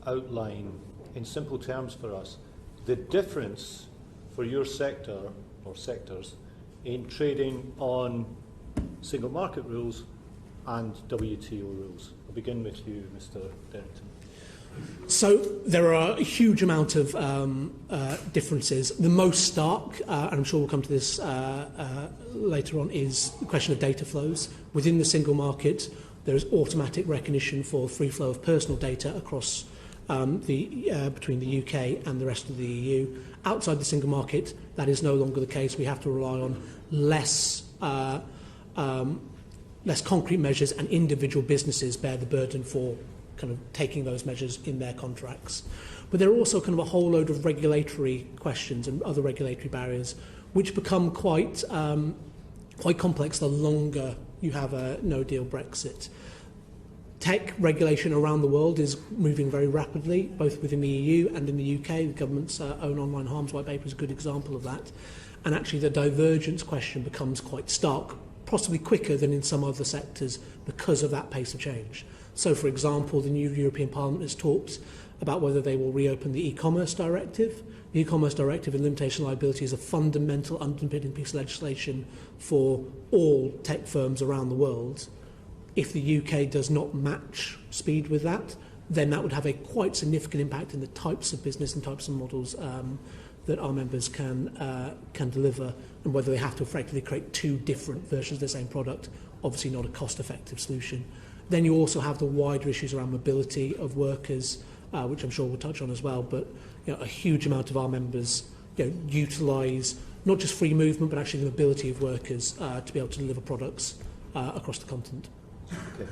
outline in simple terms for us the difference for your sector or sectors in trading on single market rules and WTO rules? I'll begin with you, Mr. Derrington. So there are a huge amount of differences. The most stark, and I'm sure we'll come to this later on, is the question of data flows. Within the single market, there is automatic recognition for free flow of personal data across between the UK and the rest of the EU. Outside the single market, that is no longer the case. We have to rely on less concrete measures, and individual businesses bear the burden for kind of taking those measures in their contracts. But there are also kind of a whole load of regulatory questions and other regulatory barriers which become quite complex the longer you have a no-deal Brexit. Tech regulation around the world is moving very rapidly, both within the EU and in the UK. The government's own online harms white paper is a good example of that. And actually the divergence question becomes quite stark, possibly quicker than in some other sectors because of that pace of change. So, for example, the new European Parliament has talked about whether they will reopen the e-commerce directive. The e-commerce directive and limitation liability is a fundamental underpinning piece of legislation for all tech firms around the world. If the UK does not match speed with that, then that would have a quite significant impact in the types of business and types of models that our members can deliver, and whether they have to effectively create two different versions of the same product, obviously not a cost-effective solution. Then you also have the wider issues around mobility of workers, which I'm sure we'll touch on as well, but a huge amount of our members utilise not just free movement, but actually the mobility of workers to be able to deliver products across the continent. Okay.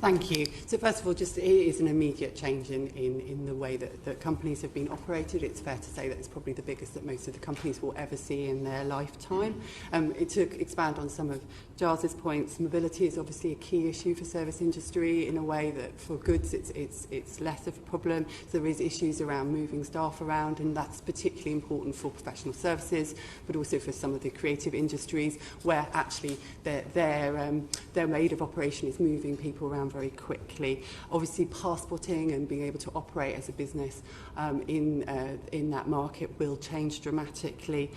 Thank you. So first of all, just it is an immediate change in the way that companies have been operated. It's fair to say that it's probably the biggest that most of the companies will ever see in their lifetime. To expand on some of Giles's points, mobility is obviously a key issue for service industry in a way that for goods it's less of a problem. So there is issues around moving staff around, and that's particularly important for professional services, but also for some of the creative industries where actually their mode of operation is moving people around very quickly. Obviously, passporting and being able to operate as a business in that market will change dramatically.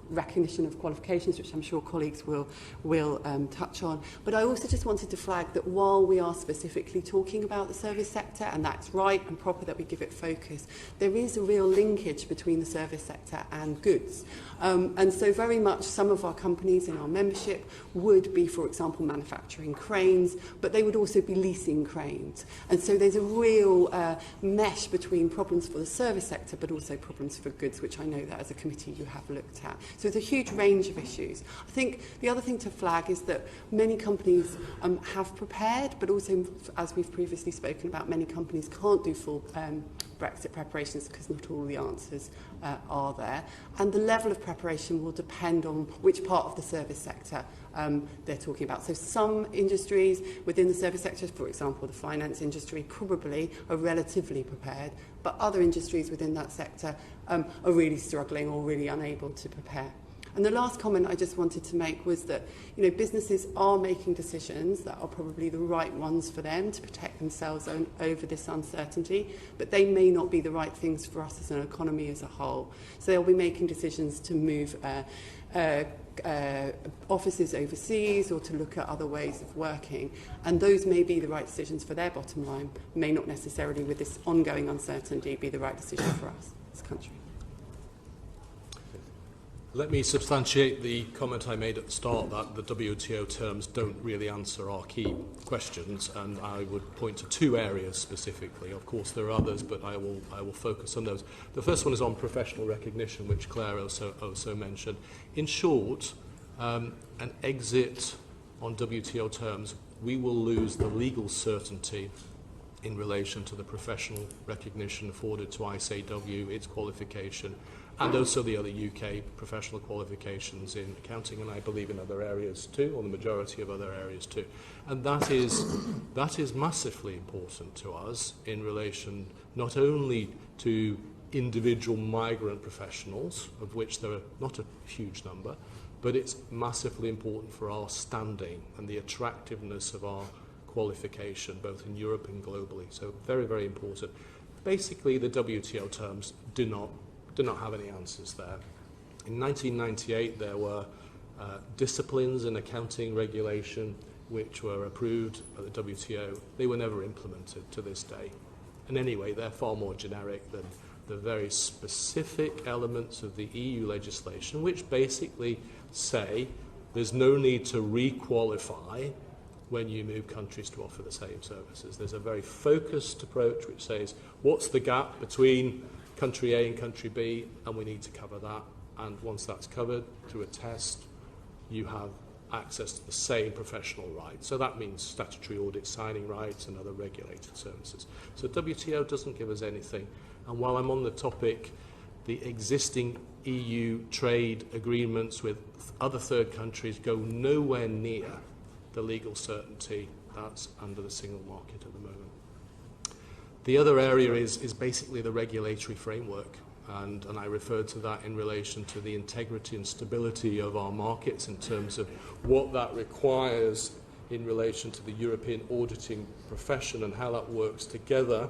Recognition of qualifications, which I'm sure colleagues will touch on. But I also just wanted to flag that while we are specifically talking about the service sector, and that's right and proper that we give it focus, there is a real linkage between the service sector and goods. And so very much some of our companies in our membership would be, for example, manufacturing cranes, but they would also be leasing cranes. And so there's a real mesh between problems for the service sector, but also problems for goods, which I know that as a committee you have looked at. So it's a huge range of issues. I think the other thing to flag is that many companies have prepared, but also, as we've previously spoken about, many companies can't do full Brexit preparations because not all the answers are there. And the level of preparation will depend on which part of the service sector they're talking about. So some industries within the service sector, for example, the finance industry, probably are relatively prepared, but other industries within that sector are really struggling or really unable to prepare. And the last comment I just wanted to make was that, businesses are making decisions that are probably the right ones for them to protect themselves over this uncertainty, but they may not be the right things for us as an economy as a whole. So they'll be making decisions to move offices overseas or to look at other ways of working. And those may be the right decisions for their bottom line, may not necessarily, with this ongoing uncertainty, be the right decision for us as a country. Let me substantiate the comment I made at the start that the WTO terms don't really answer our key questions, and I would point to two areas specifically. Of course, there are others, but I will focus on those. The first one is on professional recognition, which Claire also mentioned. In short, an exit on WTO terms, we will lose the legal certainty in relation to the professional recognition afforded to ISAW, its qualification, and also the other UK professional qualifications in accounting, and I believe in other areas too, or the majority of other areas too. And that is massively important to us in relation not only to individual migrant professionals, of which there are not a huge number, but it's massively important for our standing and the attractiveness of our qualification, both in Europe and globally. So very, very important. Basically, the WTO terms do not have any answers there. In 1998, there were disciplines in accounting regulation which were approved by the WTO. They were never implemented to this day. And anyway, they're far more generic than the very specific elements of the EU legislation, which basically say there's no need to re-qualify when you move countries to offer the same services. There's a very focused approach which says, what's the gap between country A and country B, and we need to cover that. And once that's covered through a test, you have access to the same professional rights. So that means statutory audit signing rights and other regulated services. So WTO doesn't give us anything. And while I'm on the topic, the existing EU trade agreements with other third countries go nowhere near the legal certainty that's under the single market at the moment. The other area is basically the regulatory framework. And I referred to that in relation to the integrity and stability of our markets in terms of what that requires in relation to the European auditing profession and how that works together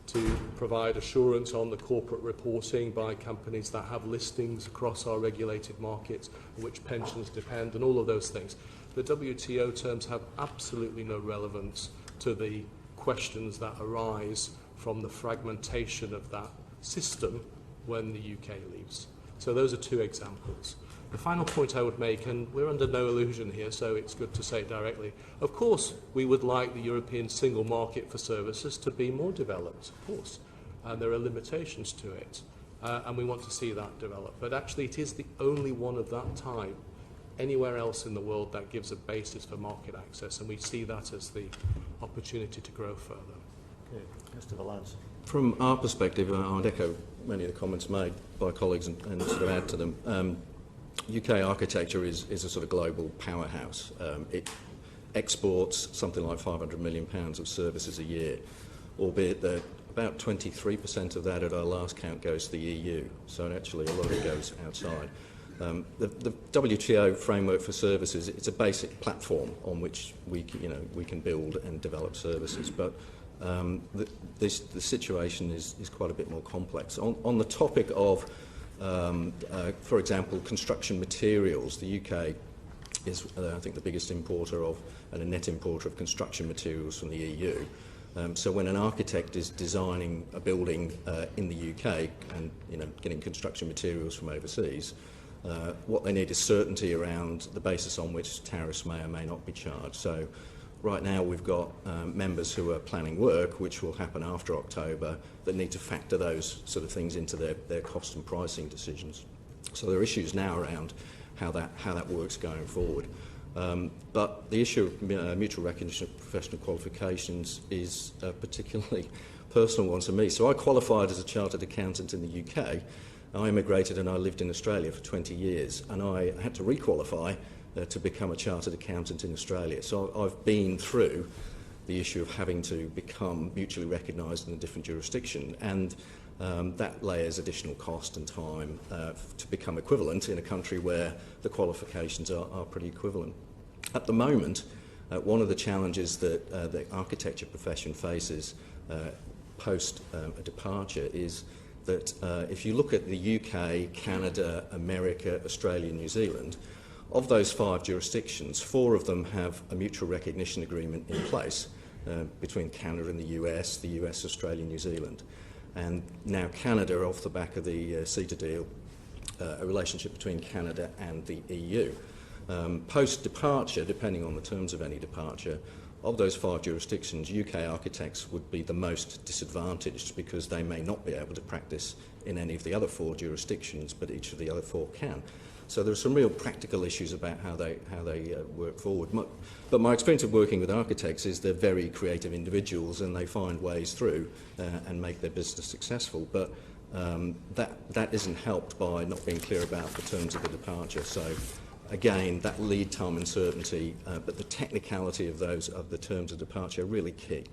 to provide assurance on the corporate reporting by companies that have listings across our regulated markets, on which pensions depend, and all of those things. The WTO terms have absolutely no relevance to the questions that arise from the fragmentation of that system when the UK leaves. So those are two examples. The final point I would make, and we're under no illusion here, so it's good to say it directly, of course we would like the European single market for services to be more developed, of course, and there are limitations to it, and we want to see that develop. But actually it is the only one of that type anywhere else in the world that gives a basis for market access, and we see that as the opportunity to grow further. Okay, Mr. Valance. From our perspective, I'd echo many of the comments made by colleagues and sort of add to them. UK architecture is a sort of global powerhouse. It exports something like £500 million of services a year, albeit that about 23% of that at our last count goes to the EU, so actually a lot of it goes outside. The WTO framework for services, it's a basic platform on which we can build and develop services, but the situation is quite a bit more complex. On the topic of, for example, construction materials, the UK is, I think, the biggest importer of and a net importer of construction materials from the EU. So when an architect is designing a building in the UK and getting construction materials from overseas, what they need is certainty around the basis on which tariffs may or may not be charged. So right now we've got members who are planning work, which will happen after October, that need to factor those sort of things into their cost and pricing decisions. So there are issues now around how that works going forward. But the issue of mutual recognition of professional qualifications is a particularly personal one to me. So I qualified as a chartered accountant in the UK. I immigrated and I lived in Australia for 20 years, and I had to re-qualify to become a chartered accountant in Australia. So I've been through the issue of having to become mutually recognised in a different jurisdiction, and that layers additional cost and time to become equivalent in a country where the qualifications are pretty equivalent. At the moment, one of the challenges that the architecture profession faces post a departure is that if you look at the UK, Canada, America, Australia, New Zealand, of those 5 jurisdictions, 4 of them have a mutual recognition agreement in place between Canada and the US, Australia, New Zealand. And now Canada, off the back of the CETA deal, a relationship between Canada and the EU. Post-departure, depending on the terms of any departure, of those 5 jurisdictions, UK architects would be the most disadvantaged because they may not be able to practice in any of the other 4 jurisdictions, but each of the other 4 can. So there are some real practical issues about how they work forward. But my experience of working with architects is they're very creative individuals and they find ways through and make their business successful. But that isn't helped by not being clear about the terms of the departure. So again, that lead time uncertainty, but the technicality of the terms of departure are really key.